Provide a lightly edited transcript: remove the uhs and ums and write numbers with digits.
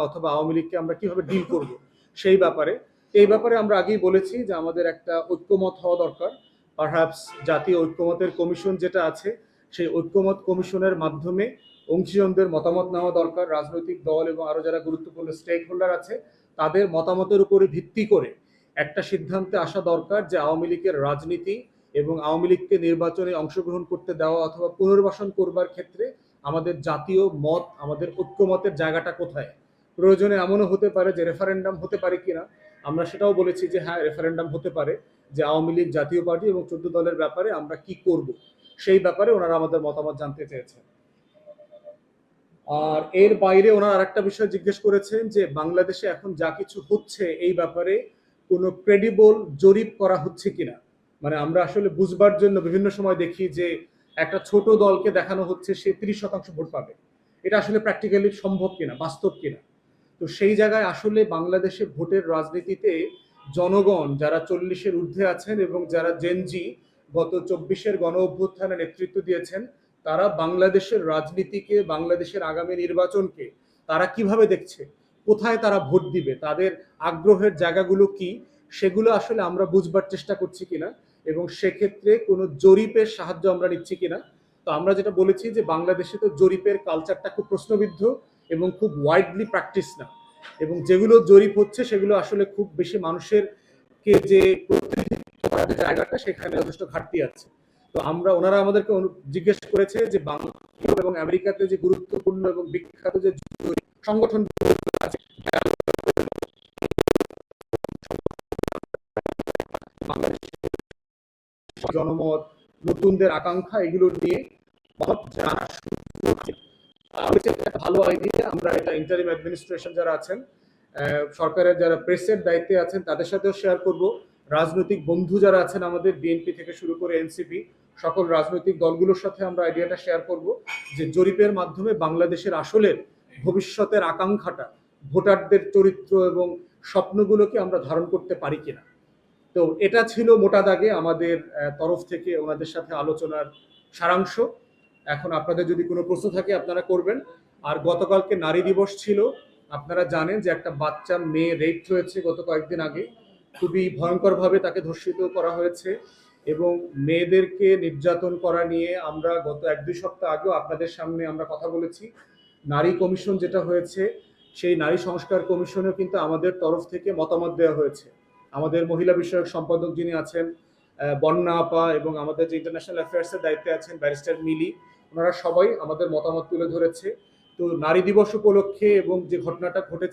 অথবা আওয়ামী লীগকে আমরা কিভাবে ডিল করব সেই ব্যাপারে। এই ব্যাপারে আমরা আগেই বলেছি যে আমাদের একটা ঐক্যমত হওয়া দরকার। পারহ্যাপস জাতীয় ঐক্যমতের কমিশন যেটা আছে, সেই ঐক্যমত কমিশনের মাধ্যমে অংশীজনদের মতামত নেওয়া দরকার। রাজনৈতিক দল এবং আরো যারা গুরুত্বপূর্ণ স্টেক হোল্ডার আছে তাদের মতামতের উপরে ভিত্তি করে একটা সিদ্ধান্তে আসা দরকার যে আওয়ামী লীগের রাজনীতি এবং আওয়ামী লীগকে নির্বাচনে অংশগ্রহণ করতে দেওয়া অথবা পুনর্বাসন করবার ক্ষেত্রে আমাদের জাতীয় মত, আমাদের ঐক্যমতের জায়গাটা কোথায়। প্রয়োজনে এমনও হতে পারে যে রেফারেন্ডাম হতে পারে কিনা। আমরা সেটাও বলেছি যে হ্যাঁ, রেফারেন্ডাম হতে পারে, যে আওয়ামী লীগ জাতীয় পার্টি এবং 14 দলের ব্যাপারে আমরা কি করব সেই ব্যাপারে ওনারা আমাদের মতামত জানতে চেয়েছেন। আর এর বাইরে ওনারা আরেকটা বিষয় জিজ্ঞেস করেছেন যে বাংলাদেশে এখন যা কিছু হচ্ছে এই ব্যাপারে কোনো ক্রেডিবল জরিপ করা হচ্ছে কিনা। মানে আমরা আসলে বুঝবার জন্য বিভিন্ন সময় দেখি যে একটা ছোট দলকে দেখানো হচ্ছে সে 30% ভোট পাবে। এটা আসলে প্র্যাকটিক্যালি সম্ভব কিনা, বাস্তব কিনা। তো সেই জায়গায় আসলে বাংলাদেশে ভোটের রাজনীতিতে জনগণ যারা 40-এর ঊর্ধ্বে আছেন এবং যারা জেনজি গত 24-এর গণ অভ্যুত্থানে নেতৃত্ব দিয়েছেন, তারা বাংলাদেশের রাজনীতিকে, বাংলাদেশের আগামী নির্বাচনকে তারা কিভাবে দেখছে, কোথায় তারা ভোট দিবে, তাদের আগ্রহের জায়গাগুলো কি, সেগুলো আসলে আমরা বুঝবার চেষ্টা করছি কিনা এবং সেক্ষেত্রে কোনো জরিপের সাহায্য আমরা নিচ্ছি কিনা। তো আমরা যেটা বলেছি যে বাংলাদেশে তো জরিপের কালচারটা খুব প্রশ্নবিদ্ধ এবং খুব ওয়াইডলি প্র্যাকটিস না, এবং যেগুলো জরিপ হচ্ছে সেগুলো আসলে খুব বেশি মানুষের কে যে প্রতিনিধিত্ব করার যে জায়গাটা সেখানে যথেষ্ট ঘাটতি আছে। তো ওনারা আমাদেরকে জিজ্ঞেস করেছে যে বাংলাদেশ এবং আমেরিকাতে যে গুরুত্বপূর্ণ এবং বিখ্যাত যে সংগঠন আছে, জনমত, নতুনদের আকাঙ্ক্ষা, এগুলো নিয়ে জানা একটা ভালো আইডিয়া। আমরা এটা ইন্টারিম অ্যাডমিনিস্ট্রেশন যারা আছেন, সরকারের যারা প্রেসের দায়িত্বে আছেন তাদের সাথেও শেয়ার করব। রাজনৈতিক বন্ধু যারা আছেন আমাদের, বিএনপি থেকে শুরু করে এনসিপি, সকল রাজনৈতিক দলগুলোর সাথে আমরা আইডিয়াটা শেয়ার করব যে জরিপের মাধ্যমে বাংলাদেশের আসলের ভবিষ্যতের আকাঙ্ক্ষাটা, ভোটারদের চরিত্র এবং স্বপ্নগুলোকে আমরা ধারণ করতে পারি কিনা। তো এটা ছিল মোটা দাগে আমাদের তরফ থেকে ওনাদের সাথে আলোচনার সারাংশ। এখন আপনাদের যদি কোনো প্রশ্ন থাকে আপনারা করবেন। আর গতকালকে নারী দিবস ছিল, আপনারা জানেন যে একটা বাচ্চা মেয়ে রেপ হয়েছে গত কয়েকদিন আগে, খুবই ভয়ঙ্করভাবে তাকে ধর্ষিত করা হয়েছে এবং মেয়েদেরকে নির্যাতন করা নিয়ে আমরা গত 1-2 সপ্তাহ আগেও আপনাদের সামনে আমরা কথা বলেছি। নারী কমিশন যেটা হয়েছে, সেই নারী সংস্কার কমিশনেও কিন্তু আমাদের তরফ থেকে মতামত দেওয়া হয়েছে। আমাদের মহিলা বিষয়ক সম্পাদক যিনি আছেন বন্যা আপা এবং আমাদের যে ইন্টারন্যাশনাল অ্যাফেয়ার্সের দায়িত্বে আছেন ব্যারিস্টার মিলি, ওনারা সবাই আমাদের মতামত তুলে ধরেছে। তো নারী দিবস উপলক্ষে এবং যে ঘটনাটা ঘটেছে